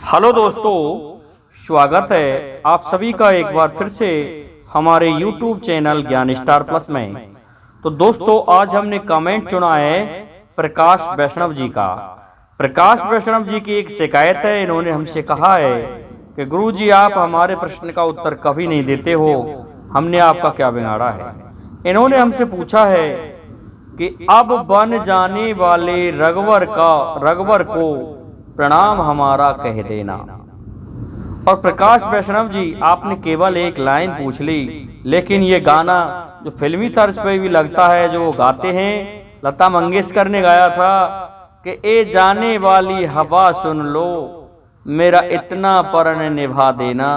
Hello दोस्तों, स्वागत है आप सभी का एक बार फिर से हमारे YouTube चैनल ज्ञान स्टार प्लस में। तो दोस्तों, आज हमने कमेंट चुना है प्रकाश वैष्णव जी का। प्रकाश वैष्णव जी की एक शिकायत है। इन्होंने हमसे कहा है कि गुरुजी आप हमारे प्रश्न का उत्तर कभी नहीं देते हो, हमने आपका क्या बिगाड़ा है। इन्होंने हमसे पूछा है कि अब बन जाने वाले रघुवर को प्रणाम हमारा कह देना। और प्रकाश वैष्णव जी, आपने केवल एक लाइन पूछ ली, लेकिन ये गाना जो फिल्मी तर्ज पे भी लगता है, जो वो गाते हैं, लता मंगेशकर ने गाया था कि ए जाने वाली हवा सुन लो, मेरा इतना प्रण निभा देना।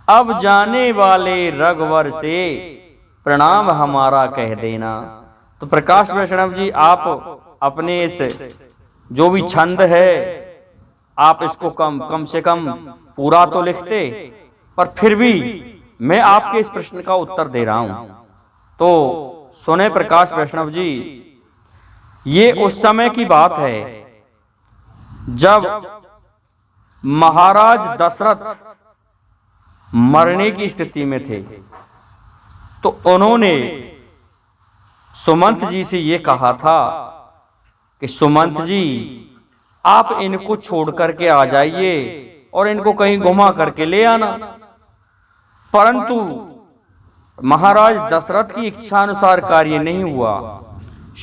अब जाने वाले रघुवर से प्रणाम हमारा कह देना। तो प्रकाश वैष्णव जी, आप अपने इस जो भी छंद है, आप इसको कम से कम पूरा तो लिखते, पर फिर भी मैं आपके इस प्रश्न का उत्तर दे रहा हूं। तो सुने प्रकाश वैष्णव जी, ये उस समय की बात है जब महाराज दशरथ मरने की स्थिति में थे। तो उन्होंने सुमंत जी से ये कहा था कि सुमंत जी, आप इनको छोड़ करके आ जाइए और इनको कहीं घुमा करके ले आना। परंतु महाराज दशरथ की इच्छानुसार कार्य नहीं हुआ।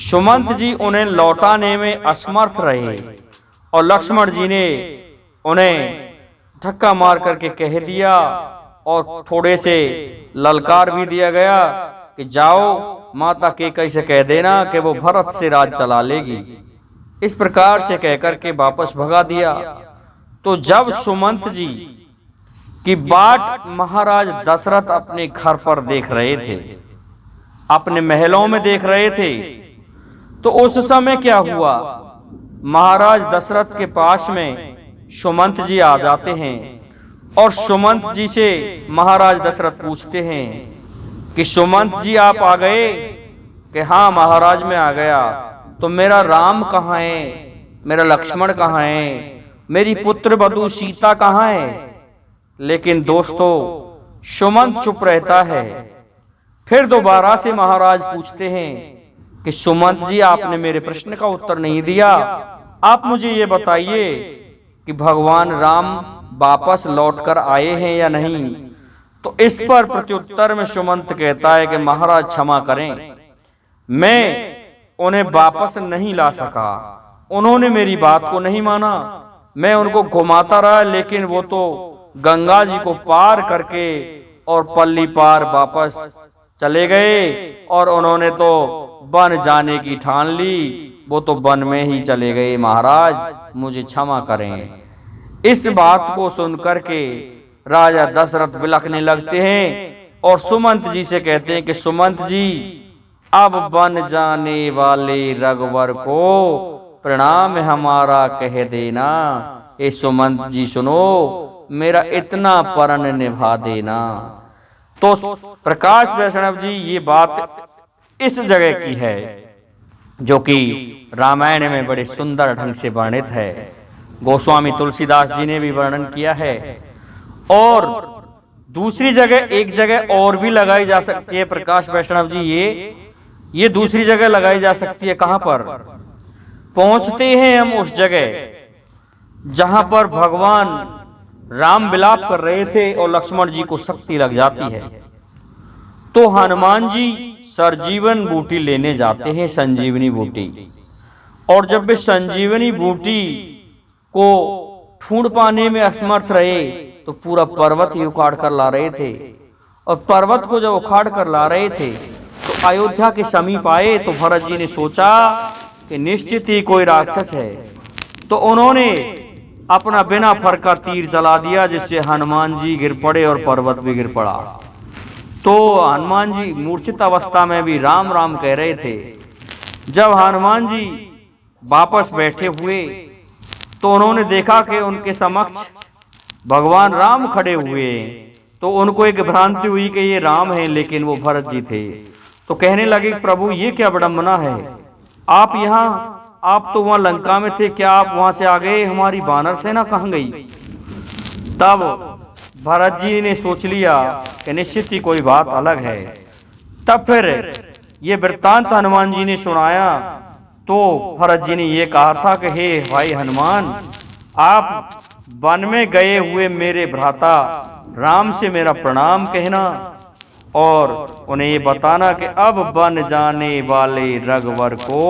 सुमंत जी उन्हें लौटाने में असमर्थ रहे और लक्ष्मण जी ने उन्हें धक्का मार करके कह दिया और थोड़े से ललकार भी दिया गया कि जाओ माता केकई से कह देना कि वो भरत से राज चला लेगी। इस प्रकार से कहकर के वापस भगा दिया। तो जब सुमंत जी की बाट महाराज दशरथ अपने घर पर देख रहे थे, अपने महलों में देख रहे थे, तो उस समय क्या हुआ, महाराज दशरथ के पास में सुमंत जी आ जाते हैं और सुमंत जी से महाराज दशरथ पूछते हैं कि सुमंत जी आप आ गए? कि हाँ महाराज मैं आ गया। तो मेरा राम कहाँ है, मेरा लक्ष्मण कहाँ है, मेरी पुत्र वधू सीता कहाँ है? लेकिन दोस्तों, सुमंत चुप रहता है। फिर दोबारा से महाराज पूछते हैं कि सुमंत जी आपने मेरे प्रश्न का उत्तर नहीं दिया, आप मुझे ये बताइए कि भगवान राम वापस लौट कर आए हैं या नहीं। तो इस पर प्रत्युत्तर में सुमंत कहता है कि महाराज क्षमा करें, मैं उन्हें वापस नहीं ला सका, उन्होंने मेरी बात को नहीं माना। मैं उनको घुमाता रहा, लेकिन वो तो गंगा जी को पार करके और पल्ली पार वापस चले गए और उन्होंने तो वन जाने की ठान ली, वो तो वन में ही चले गए। महाराज मुझे क्षमा करें। इस बात को सुनकर के राजा दशरथ बिलखने लगते हैं और सुमंत जी से कहते हैं कि सुमंत जी, अब बन जाने वाले रघुवर को प्रणाम हमारा कह देना। ए सुमंत जी सुनो, मेरा इतना प्रण निभा देना। तो प्रकाश वैष्णव जी, ये बात इस जगह की है जो कि रामायण में बड़े सुंदर ढंग से वर्णित है। गोस्वामी तुलसीदास जी ने भी वर्णन किया है। और दूसरी जगह, एक जगह और भी लगाई जा सकती है प्रकाश वैष्णव जी, ये दूसरी जगह लगाई जा सकती है। कहां पर पहुंचते हैं हम? उस जगह जहां पर भगवान राम विलाप कर रहे थे और लक्ष्मण जी को शक्ति लग जाती है। तो हनुमान जी सरजीवन बूटी लेने जाते हैं, संजीवनी बूटी। और जब वे संजीवनी बूटी को ढूंढ पाने में असमर्थ रहे तो पूरा पर्वत ही उखाड़ कर ला रहे थे। और पर्वत को जब उखाड़ कर ला रहे थे तो अयोध्या के समीप आए तो भरत जी ने सोचा कि निश्चित ही कोई राक्षस है। तो उन्होंने अपना बिना फर का तीर चला दिया, जिससे हनुमान जी गिर पड़े और पर्वत भी गिर पड़ा। तो हनुमान जी मूर्छित अवस्था में भी राम राम कह रहे थे। जब हनुमान जी वापस बैठे हुए तो उन्होंने देखा कि उनके समक्ष भगवान राम खड़े हुए। तो उनको एक भ्रांति हुई कि ये राम हैं, लेकिन वो भरत जी थे। तो कहने लगे प्रभु ये क्या विडंबना है, आप यहाँ आप तो वहां लंका में थे, क्या आप वहां से आ गए? हमारी वानर सेना कहाँ गई? तब भरत जी ने सोच लिया कि निश्चित ही कोई बात अलग है। तब फिर ये वृत्तांत हनुमान जी ने सुनाया तो भरत जी ने ये कहा था कि हे भाई हनुमान, आप वन में गए हुए मेरे भ्राता राम से मेरा प्रणाम कहना और उन्हें ये बताना कि अब वन जाने वाले रघुवर को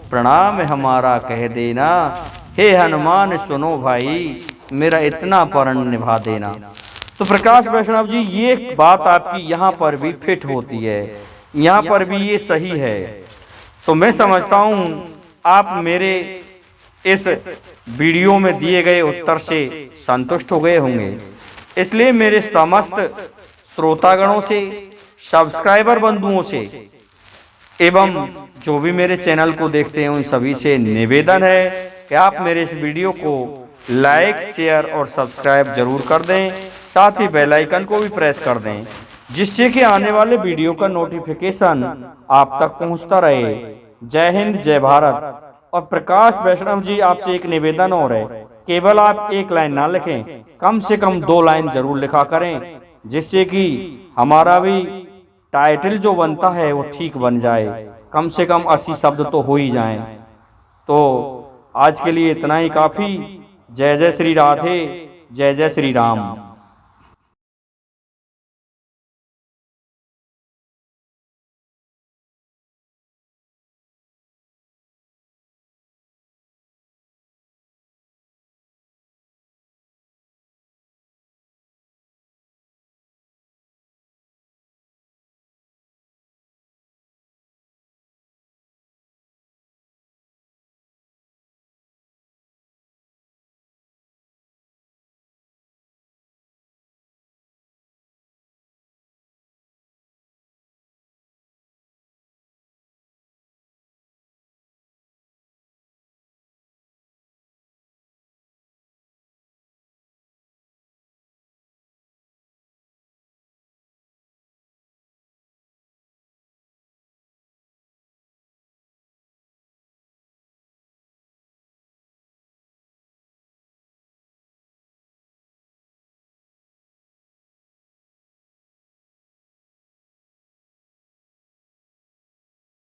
प्रणाम हमारा कह देना। हे हनुमान सुनो भाई, मेरा इतना परण निभा देना। तो प्रकाश वैष्णव जी, ये बात आपकी यहाँ पर भी फिट होती है, यहाँ पर भी ये सही है। तो मैं समझता हूँ आप मेरे इस वीडियो में दिए गए उत्तर से संतुष्ट हो गए होंगे। इसलिए मेरे समस्त श्रोतागणों से, सब्सक्राइबर बंधुओं से एवं जो भी मेरे चैनल को देखते हैं उन सभी से निवेदन है कि आप मेरे इस वीडियो को लाइक, शेयर और सब्सक्राइब जरूर कर दें। साथ ही बेल आइकन को भी प्रेस कर दें, जिससे कि आने वाले वीडियो का नोटिफिकेशन आप तक पहुंचता रहे। जय हिंद, जय भारत। और प्रकाश वैष्णव जी, आपसे एक निवेदन और है, केवल आप एक लाइन ना लिखें, कम से कम 2 लाइन जरूर लिखा करें, जिससे कि हमारा भी टाइटल जो बनता है वो ठीक बन जाए। कम से कम 80 शब्द तो हो ही जाएं। तो आज के लिए इतना ही काफी। जय जय श्री राधे, जय जय श्री राम।